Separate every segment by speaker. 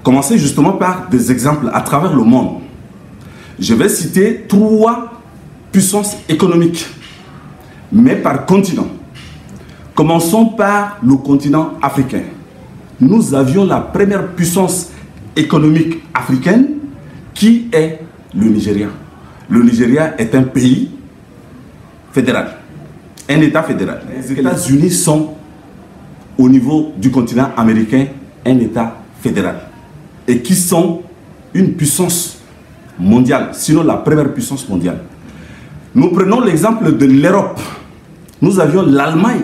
Speaker 1: commencer justement par des exemples à travers le monde. Je vais citer 3 puissances économiques, mais par continent. Commençons par le continent africain. Nous avions la première puissance économique africaine qui est le Nigeria. Le Nigeria est un pays fédéral, un État fédéral. Les États-Unis sont, au niveau du continent américain, un État fédéral. Et qui sont une puissance mondiale, sinon la première puissance mondiale. Nous prenons l'exemple de l'Europe. Nous avions l'Allemagne.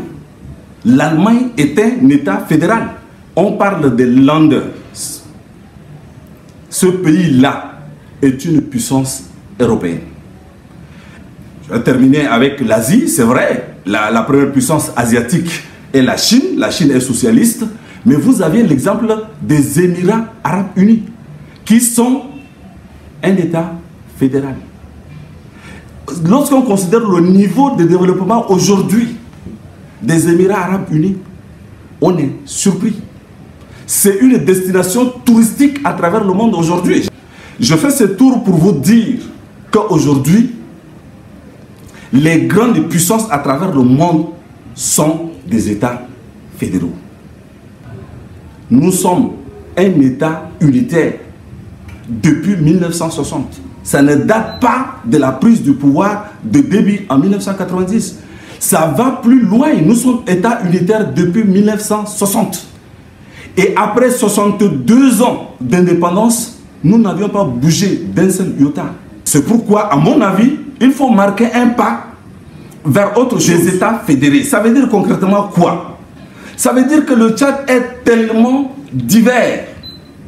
Speaker 1: L'Allemagne est un État fédéral. On parle des Länder. Ce pays-là est une puissance européenne. Je vais terminer avec l'Asie. C'est vrai, la première puissance asiatique est la Chine. La Chine est socialiste. Mais vous avez l'exemple des Émirats arabes unis, qui sont un État fédéral. Lorsqu'on considère le niveau de développement aujourd'hui des Émirats arabes unis, on est surpris. C'est une destination touristique à travers le monde aujourd'hui. Je fais ce tour pour vous dire qu'aujourd'hui, les grandes puissances à travers le monde sont des États fédéraux. Nous sommes un État unitaire depuis 1960. Ça ne date pas de la prise du pouvoir de Déby en 1990. Ça va plus loin. Nous sommes État unitaire depuis 1960. Et après 62 ans d'indépendance, nous n'avions pas bougé d'un seul iota. C'est pourquoi, à mon avis, il faut marquer un pas vers autre chose. Des États fédérés. Ça veut dire concrètement quoi? Ça veut dire que le Tchad est tellement divers.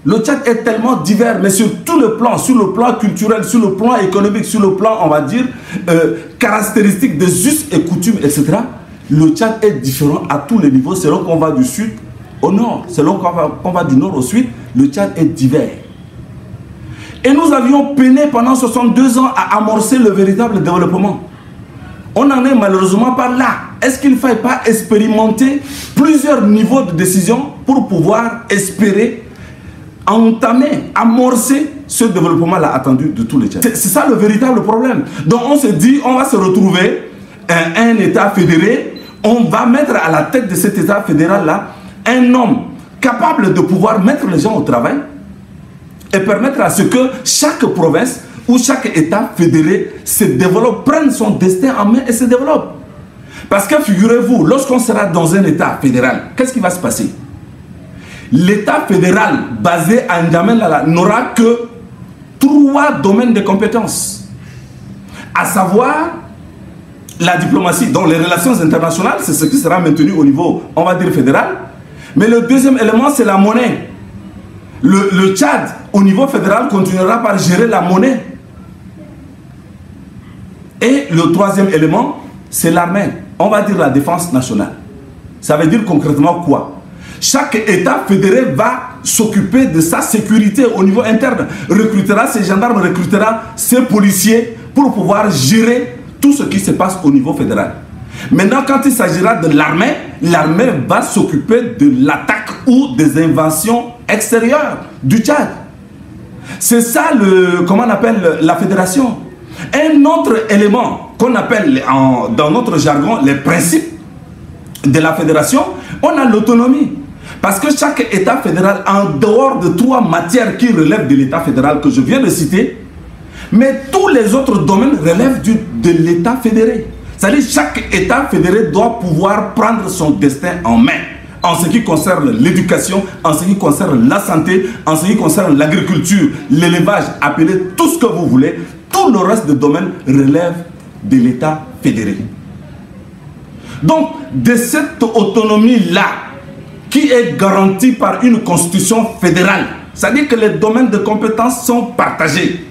Speaker 1: Le Tchad est tellement divers, mais sur tout le plan, sur le plan culturel, sur le plan économique, sur le plan, on va dire, caractéristique des us et coutumes, etc. Le Tchad est différent à tous les niveaux, selon qu'on va du sud au nord, selon qu'on va du nord au sud, le Tchad est divers. Et nous avions peiné pendant 62 ans à amorcer le véritable développement. On en est malheureusement pas là. Est-ce qu'il ne faille pas expérimenter plusieurs niveaux de décision pour pouvoir espérer entamer, amorcer ce développement-là attendu de tous les Tchadiens? C'est ça le véritable problème. Donc on se dit, on va se retrouver un État fédéré, on va mettre à la tête de cet État fédéral-là un homme capable de pouvoir mettre les gens au travail et permettre à ce que chaque province où chaque État fédéré se développe, prenne son destin en main et se développe. Parce que figurez-vous, lorsqu'on sera dans un État fédéral, qu'est-ce qui va se passer? L'État fédéral basé à N'Djamena n'aura que 3 domaines de compétences. À savoir la diplomatie, donc les relations internationales, c'est ce qui sera maintenu au niveau, on va dire, fédéral. Mais le deuxième élément, c'est la monnaie. Le Tchad, au niveau fédéral, continuera par gérer la monnaie. Et le troisième élément, c'est l'armée. On va dire la défense nationale. Ça veut dire concrètement quoi? Chaque État fédéré va s'occuper de sa sécurité au niveau interne. Recrutera ses gendarmes, recrutera ses policiers pour pouvoir gérer tout ce qui se passe au niveau fédéral. Maintenant, quand il s'agira de l'armée, l'armée va s'occuper de l'attaque ou des invasions extérieures du Tchad. C'est ça, comment on appelle la fédération. Un autre élément qu'on appelle dans notre jargon les principes de la fédération, on a l'autonomie. Parce que chaque État fédéral, en dehors de 3 matières qui relèvent de l'État fédéral que je viens de citer, mais tous les autres domaines relèvent de l'État fédéré. C'est-à-dire que chaque État fédéré doit pouvoir prendre son destin en main. En ce qui concerne l'éducation, en ce qui concerne la santé, en ce qui concerne l'agriculture, l'élevage, appelez tout ce que vous voulez, tout le reste des domaines relève de l'État fédéré. Donc, de cette autonomie-là, qui est garantie par une constitution fédérale, c'est-à-dire que les domaines de compétences sont partagés.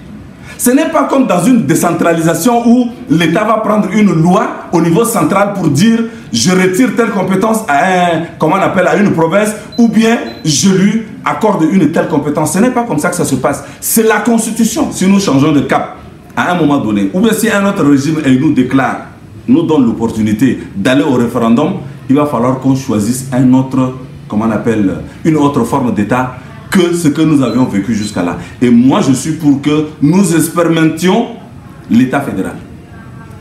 Speaker 1: Ce n'est pas comme dans une décentralisation où l'État va prendre une loi au niveau central pour dire je retire telle compétence à une province ou bien je lui accorde une telle compétence. Ce n'est pas comme ça que ça se passe. C'est la constitution. Si nous changeons de cap à un moment donné, ou bien si un autre régime nous déclare, nous donne l'opportunité d'aller au référendum, il va falloir qu'on choisisse une autre forme d'État que ce que nous avions vécu jusqu'à là. Et moi, je suis pour que nous expérimentions l'État fédéral.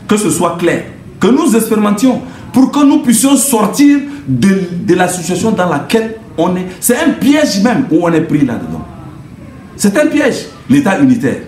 Speaker 1: Que ce soit clair. Que nous expérimentions pour que nous puissions sortir de la situation dans laquelle on est. C'est un piège même où on est pris là-dedans. C'est un piège, l'État unitaire.